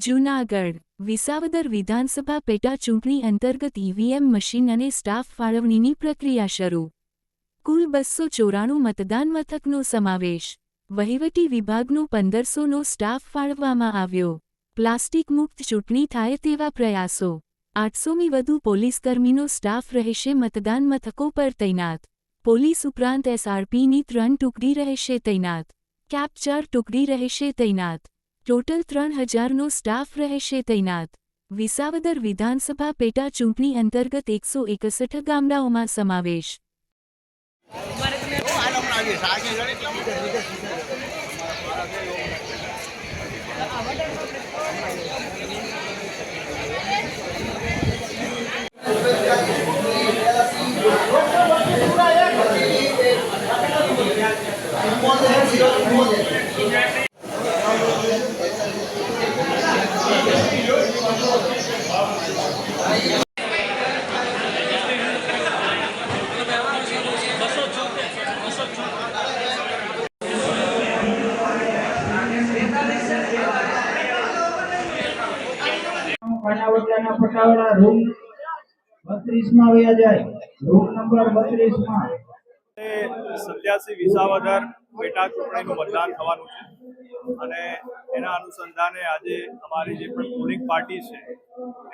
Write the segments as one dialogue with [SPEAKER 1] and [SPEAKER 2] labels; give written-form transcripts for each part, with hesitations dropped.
[SPEAKER 1] જૂનાગઢ વિસાવદર વિધાનસભા પેટા ચૂંટણી અંતર્ગત ઈવીએમ મશીન અને સ્ટાફ ફાળવણીની પ્રક્રિયા શરૂ. કુલ 294 મતદાન મથકનો સમાવેશ. વહીવટી વિભાગનો 1500નો સ્ટાફ ફાળવવામાં આવ્યો. પ્લાસ્ટિક મુક્ત ચૂંટણી થાય તેવા પ્રયાસો. 800મી વધુ પોલીસકર્મીનો સ્ટાફ રહેશે મતદાન મથકો પર તૈનાત. પોલીસ ઉપરાંત એસઆરપીની 3 ટુકડી રહેશે તૈનાત. કેપ 4 ટુકડી રહેશે તૈનાત. ટોટલ 3000નો સ્ટાફ રહેશે તૈનાત. વિસાવદર વિધાનસભા પેટા ચૂંટણી અંતર્ગત 161 ગામડાઓમાં સમાવેશ.
[SPEAKER 2] ખાનાવટલાના પટાવાળા રૂમ 32 માં આવ્યા જાય. રૂમ નંબર 32 માં
[SPEAKER 3] 87 વિસાવદર પેટા ચૂંટણીનું મતદાન થવાનું છે અને એના અનુસંધાને આજે અમારી જે પણ પોલિંગ પાર્ટી છે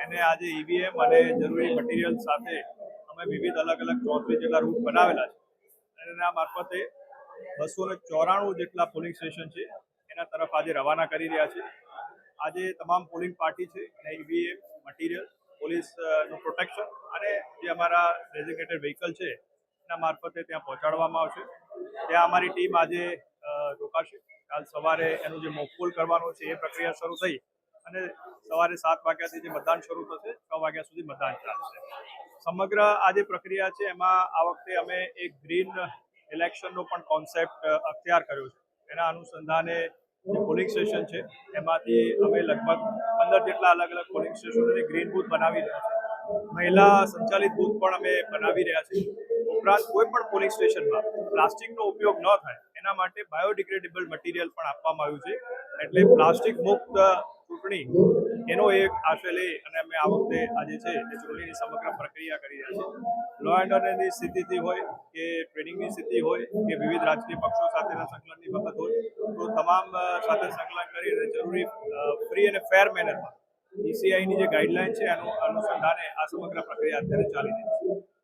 [SPEAKER 3] એને આજે ઈવીએમ અને જરૂરી મટીરિયલ સાથે અમે વિવિધ અલગ અલગ 34 જેટલા રૂટ બનાવેલા છે અને એના મારફતે 294 જેટલા પોલિંગ સ્ટેશન છે એના તરફ આજે રવાના કરી રહ્યા છે. આજે તમામ પોલિંગ પાર્ટી છે અને ઈવીએમ મટીરિયલ પોલીસનું પ્રોટેક્શન અને જે અમારા ડેઝિગ્નેટેડ વ્હીકલ છે એના મારફતે ત્યાં પહોંચાડવામાં આવશે. ત્યાં અમારી ટીમ આજે રોકાશે. કાલ સવારે એનું જે મોકપોલ કરવાનું છે એ પ્રક્રિયા શરૂ થઈ અને સવારે 7 વાગ્યાથી જે મતદાન શરૂ થશે 6 વાગ્યા સુધી મતદાન ચાલશે. સમગ્ર આ જે પ્રક્રિયા છે એમાં આ વખતે અમે એક ગ્રીન ઇલેક્શનનો પણ કોન્સેપ્ટ અખત્યાર કર્યો છે. એના અનુસંધાને જે પોલિંગ સ્ટેશન છે એમાંથી અમે લગભગ 15 જેટલા અલગ અલગ પોલિંગ સ્ટેશનોને ગ્રીન બૂથ બનાવી રહ્યા છીએ. મહિલા સંચાલિત બૂથ પણ અમે બનાવી રહ્યા છીએ. ઉપરાંત કોઈ પણ પોલિંગ સ્ટેશનમાં પ્લાસ્ટિકનો ઉપયોગ ન થાય એના માટે બાયોડિગ્રેડેબલ મટીરિયલ પણ આપવામાં આવ્યું છે. એટલે પ્લાસ્ટિક મુક્ત ચૂંટણી એનો એક આશય લઈ અને અમે આ વખતે આજે છે એ ચૂંટણીની સમગ્ર પ્રક્રિયા કરી રહ્યા છીએ. લો એન્ડ ઓર્ડરની સ્થિતિથી હોય કે ટ્રેનિંગની સ્થિતિ હોય કે વિવિધ રાજકીય પક્ષો સાથેના સંકલનની વખત હોય તો તમામ સાથે સંકલન કરી અને જરૂરી ફ્રી અને ફેર મેનરમાં ઈસીઆઈની જે ગાઈડલાઈન છે એનું અનુસંધાને આ સમગ્ર પ્રક્રિયા અત્યારે ચાલી રહી છે.